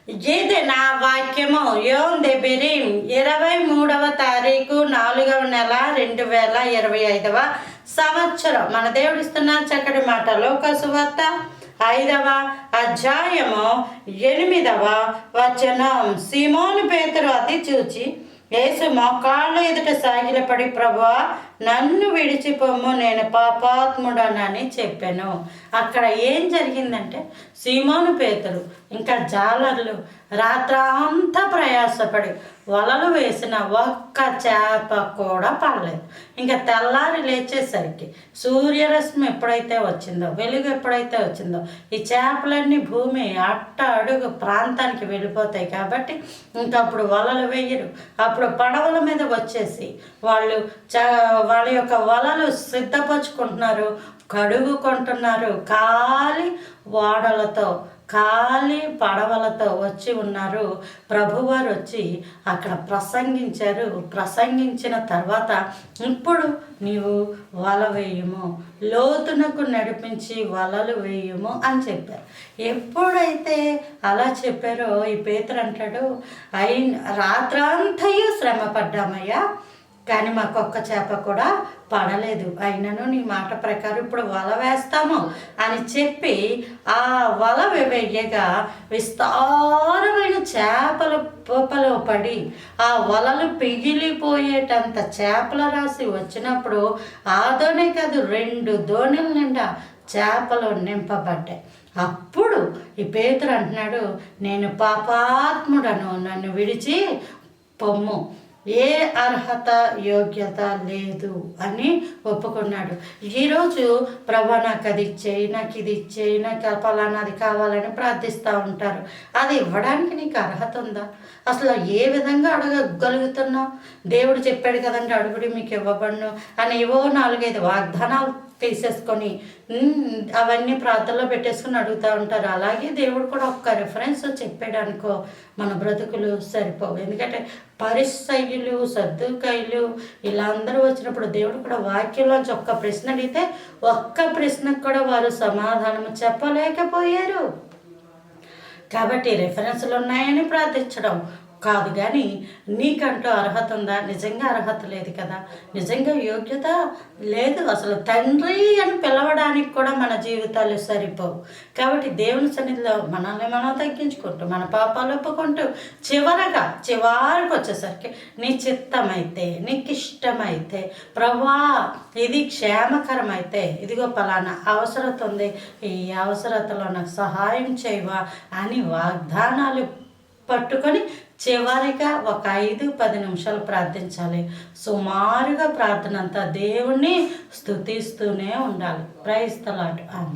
ఇది నా వాక్యము. యోమ్ దెబిరిం 23వ తారీఖు 4వ నెల 2025వ సంవత్సరం. మన దేవుడిస్తున్న చక్కటి మాట. లోక సువార్త 5వ అధ్యాయము 8వ వచనం. సీమోను పేతురు అది చూచి యేసు మోకాళ్ళ ఎదుట సాగిలపడి, ప్రభువా నన్ను విడిచిపోము, నేను పాపాత్ముడనని చెప్పాను. అక్కడ ఏం జరిగిందంటే, సీమోను పేతురు ఇంకా జాలర్లు రాత్రంతా ప్రయాసపడి వలలు వేసిన ఒక్క చేప కూడా పడలేదు. ఇంకా తెల్లారి లేచేసరికి సూర్యరశ్మి ఎప్పుడైతే వచ్చిందో, వెలుగు ఎప్పుడైతే వచ్చిందో, ఈ చేపలన్నీ భూమి అట్ట అడుగు ప్రాంతానికి వెళ్ళిపోతాయి. కాబట్టి ఇంకప్పుడు వలలు వేయరు. అప్పుడు పడవల మీద వచ్చేసి వాళ్ళు వాళ్ళ యొక్క వలలు సిద్ధపరచుకుంటున్నారు, కడుగుకుంటున్నారు. ఖాళీ ఓడలతో, ఖాళీ పడవలతో వచ్చి ఉన్నారు. ప్రభువారు వచ్చి అక్కడ ప్రసంగించారు. ప్రసంగించిన తర్వాత, ఇప్పుడు నీవు వల వేయము, లోతునకు నడిపించి వలలు వేయము అని చెప్పారు. ఎప్పుడైతే అలా చెప్పారో ఈ పేతురు అంటాడు, రాత్రంతయు శ్రమ పడ్డామయ్యా, కానీ మాకు ఒక్క చేప కూడా పడలేదు. అయినను నీ మాట ప్రకారం ఇప్పుడు వల వేస్తాము అని చెప్పి ఆ వల వేయగా విస్తారమైన చేపల పోపలో పడి ఆ వలలు పిగిలిపోయేటంత చేపల రాశి వచ్చినప్పుడు ఆ దోణి కాదు, 2 దోణుల నిండా చేపలు నింపబడ్డాయి. అప్పుడు ఈ పేతురు అంటున్నాడు, నేను పాపాత్ముడను, నన్ను విడిచి పొమ్ము, ఏ అర్హత యోగ్యత లేదు అని ఒప్పుకున్నాడు. ఈరోజు ప్రభా నాకు అది ఇచ్చేయి, నాకు ఇది ఇచ్చేయి, నాకు ఫలానాది కావాలని ప్రార్థిస్తూ ఉంటారు. అది ఇవ్వడానికి నీకు అర్హత ఉందా? అసలు ఏ విధంగా అడగగలుగుతున్నావు? దేవుడు చెప్పాడు కదండి, అడుగుడి మీకు ఇవ్వబడును అని ఏవో 4-5 వాగ్దానాలు తీసేసుకొని అవన్నీ ప్రార్థనలో పెట్టేసుకుని అడుగుతూ ఉంటారు. అలాగే దేవుడు కూడా ఒక్క రిఫరెన్స్ చెప్పాడనుకో మన బ్రతుకులు సరిపోవు. ఎందుకంటే పరిసయ్యులు, సద్దుకాయలు ఇలా అందరూ వచ్చినప్పుడు దేవుడు కూడా వాక్యంలోంచి ఒక్క ప్రశ్న అడిగితే ఒక్క ప్రశ్నకు కూడా వారు సమాధానం చెప్పలేకపోయారు. కాబట్టి రిఫరెన్స్లు ఉన్నాయని ప్రార్థించడం కాదు, కానీ నీకంటూ అర్హత ఉందా? నిజంగా అర్హత లేదు కదా, నిజంగా యోగ్యత లేదు. అసలు తండ్రి అని పిలవడానికి కూడా మన జీవితాలు సరిపోవు. కాబట్టి దేవుని సన్నిధిలో మనల్ని మనం తగ్గించుకుంటూ, మన పాపాలు ఒప్పుకుంటూ, చివరికి వచ్చేసరికి నీ చిత్తమైతే, నీకు ఇష్టమైతే, ప్రభువా ఇది క్షేమకరమైతే, ఇదిగో పలానా అవసరత ఉంది, ఈ అవసరతలో నాకు సహాయం చేయవా అని వాగ్దానాలు పట్టుకొని చివరిగా ఒక 5-10 నిమిషాలు ప్రార్థించాలి. సుమారుగా ప్రార్థన అంతా దేవుణ్ణి స్తుతిస్తూనే ఉండాలి. Praise the Lord. ఆమేన్.